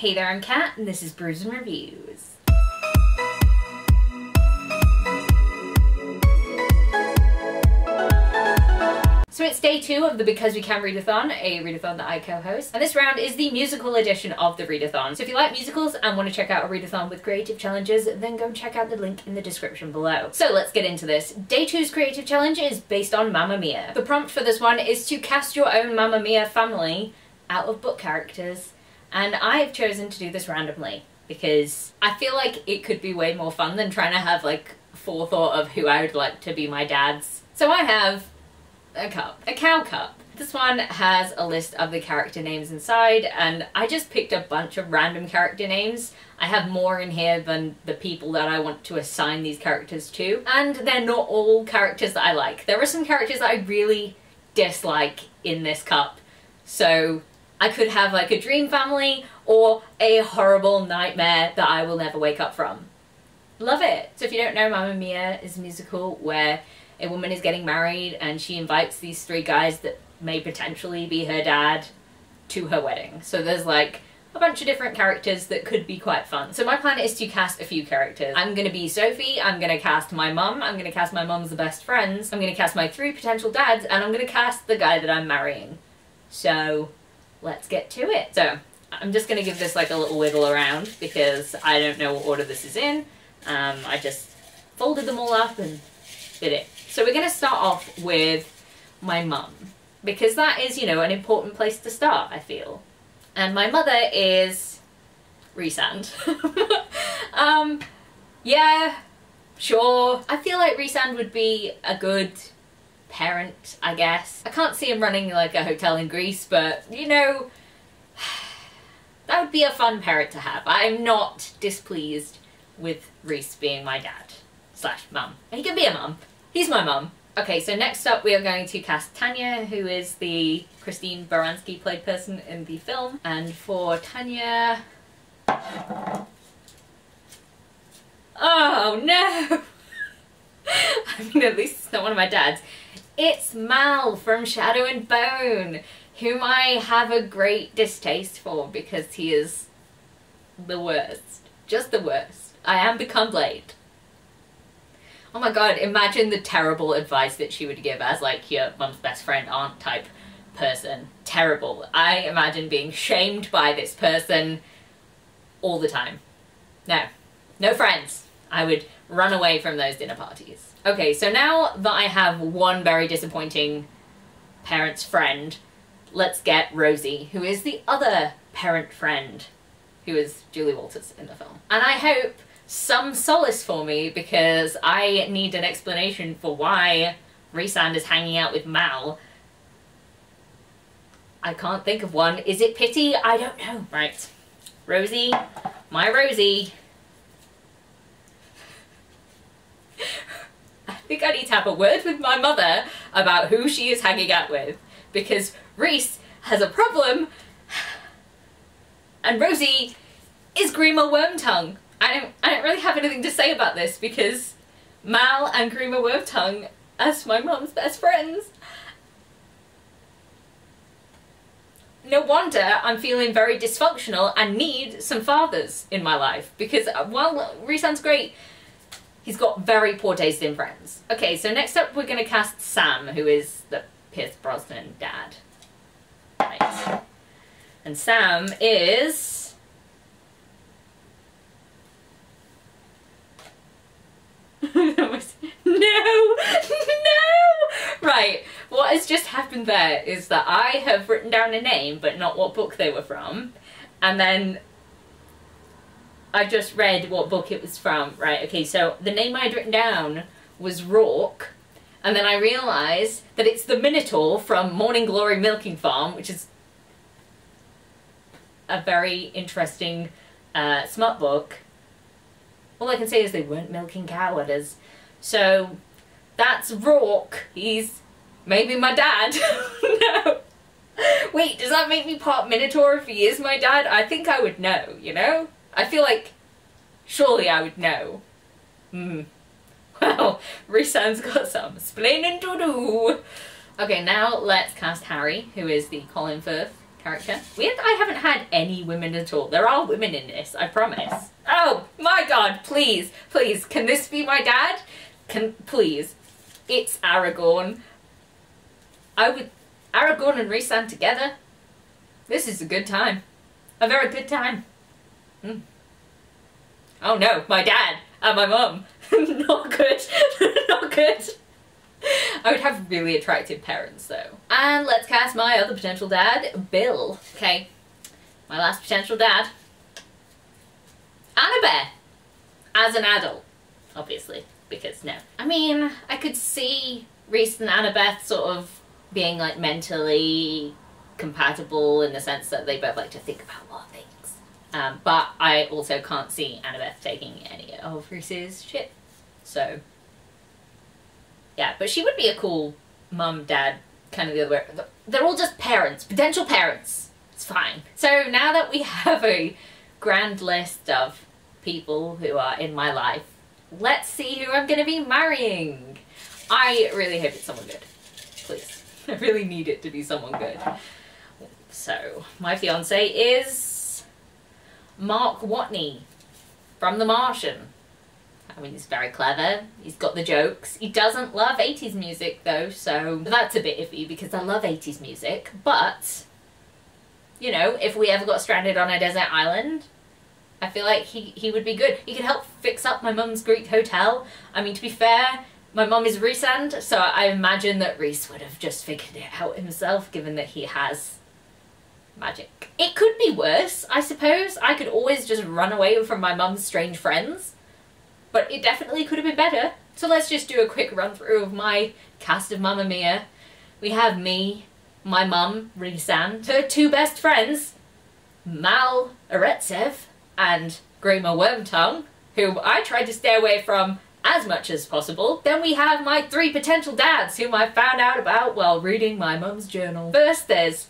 Hey there, I'm Kat, and this is Brews and Reviews. So it's day 2 of the Because We Can Readathon, a readathon that I co-host, and this round is the musical edition of the readathon. So if you like musicals and want to check out a readathon with creative challenges, then go check out the link in the description below. So let's get into this. Day 2's creative challenge is based on Mamma Mia. The prompt for this one is to cast your own Mamma Mia family out of book characters, and I have chosen to do this randomly because I feel like it could be way more fun than trying to have like forethought of who I would like to be my dad's. So I have a cup, a cow cup. This one has a list of the character names inside, and I just picked a bunch of random character names. I have more in here than the people that I want to assign these characters to, and they're not all characters that I like. There are some characters that I really dislike in this cup, so I could have like a dream family or a horrible nightmare that I will never wake up from. Love it! So if you don't know, Mamma Mia is a musical where a woman is getting married and she invites these 3 guys that may potentially be her dad to her wedding. So there's like a bunch of different characters that could be quite fun. So my plan is to cast a few characters. I'm gonna be Sophie, I'm gonna cast my mum, I'm gonna cast my mum's best friends, I'm gonna cast my 3 potential dads, and I'm gonna cast the guy that I'm marrying. So let's get to it. So I'm just gonna give this like a little wiggle around because I don't know what order this is in. I just folded them all up and did it. So we're going to start off with my mum, because that is, you know, an important place to start, I feel. And my mother is Rhysand. Yeah, sure. I feel like Rhysand would be a good parent, I guess. I can't see him running like a hotel in Greece, but, you know, that would be a fun parent to have. I'm not displeased with Rhys being my dad slash mum. He can be a mum. He's my mum. Okay, so next up we are going to cast Tanya, who is the Christine Baranski played person in the film. And for Tanya... Oh no! I mean, at least it's not one of my dads. It's Mal from Shadow and Bone, whom I have a great distaste for because he is the worst. Just the worst. I am become Blade. Oh my god, imagine the terrible advice that she would give as like your mum's best friend aunt type person. Terrible. I imagine being shamed by this person all the time. No. No friends. I would run away from those dinner parties. Okay, so now that I have one very disappointing parent's friend, let's get Rosie, who is the other parent friend, who is Julie Walters in the film. And I hope some solace for me, because I need an explanation for why Rhysand is hanging out with Mal. I can't think of one. Is it pity? I don't know. Right. Rosie. My Rosie. I think I need to have a word with my mother about who she is hanging out with, because Rhys has a problem and Rosie is Grima Wormtongue. I don't really have anything to say about this because Mal and Grima Wormtongue as my mum's best friends. No wonder I'm feeling very dysfunctional and need some fathers in my life, because while Rhysand's great, he's got very poor taste in friends. Okay, so next up we're going to cast Sam, who is the Pierce Brosnan dad. Right. And Sam is... No! No! Right, what has just happened there is that I have written down a name but not what book they were from, and then I just read what book it was from. Right, okay, so the name I had written down was Rourke, and then I realised that it's the Minotaur from Morning Glory Milking Farm, which is a very interesting smut book. All I can say is they weren't milking cow udders. So that's Rourke. He's maybe my dad. No. Wait, does that make me part Minotaur if he is my dad? I think I would know, you know? I feel like surely I would know. Well, Rhysand's got some explaining to do. Okay, now let's cast Harry, who is the Colin Firth character. Weird that I haven't had any women at all. There are women in this, I promise. Oh my god, please, please, can this be my dad? Please. It's Aragorn. Aragorn and Rhysand together. This is a good time. A very good time. Oh no, my dad and my mum. Not good. Not good. I would have really attractive parents though. And let's cast my other potential dad, Bill. Okay, my last potential dad. Annabeth. As an adult, obviously, because no. I mean, I could see Rhys and Annabeth sort of being like mentally compatible in the sense that they both like to think about a lot of things. But I also can't see Annabeth taking any of Rhys's shit. So yeah, but she would be a cool mum, dad, kind of the other way. They're all just parents, potential parents. It's fine. So now that we have a grand list of people who are in my life, let's see who I'm going to be marrying. I really hope it's someone good. Please. I really need it to be someone good. So, my fiance is Mark Watney from The Martian. I mean, he's very clever, he's got the jokes. He doesn't love 80s music though, so that's a bit iffy because I love 80s music. But, you know, if we ever got stranded on a desert island, I feel like he would be good. He could help fix up my mum's Greek hotel. I mean, to be fair, my mum is Rhysand, so I imagine that Rhys would have just figured it out himself, given that he has magic. It could be worse, I suppose. I could always just run away from my mum's strange friends. But it definitely could have been better. So let's just do a quick run through of my cast of Mamma Mia. We have me, my mum, Rhysand, her two best friends, Mal Aretsev and Grima Wormtongue, whom I tried to stay away from as much as possible. Then we have my three potential dads, whom I found out about while reading my mum's journal. First there's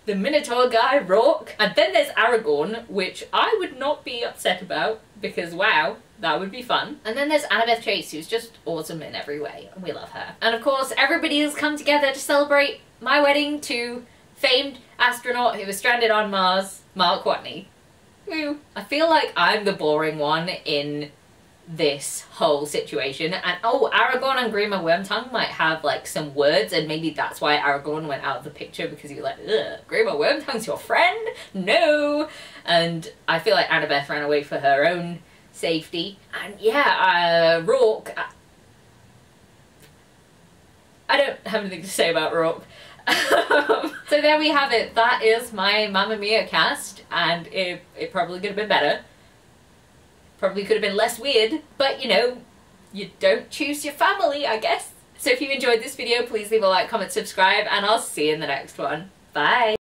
the Minotaur guy, Rourke, and then there's Aragorn, which I would not be upset about, because wow, that would be fun. And then there's Annabeth Chase, who's just awesome in every way, and we love her. And of course, everybody has come together to celebrate my wedding to famed astronaut who was stranded on Mars, Mark Watney. Woo. I feel like I'm the boring one in this whole situation, and oh, Aragorn and Grima Wormtongue might have like some words, and maybe that's why Aragorn went out of the picture, because you're like, ugh, Grima Wormtongue's your friend? No! And I feel like Annabeth ran away for her own safety. And yeah, Rourke, I don't have anything to say about Rourke. So there we have it. That is my Mamma Mia cast, and it probably could have been better. Probably could have been less weird, but you know, you don't choose your family, I guess. So if you enjoyed this video, please leave a like, comment, subscribe, and I'll see you in the next one. Bye!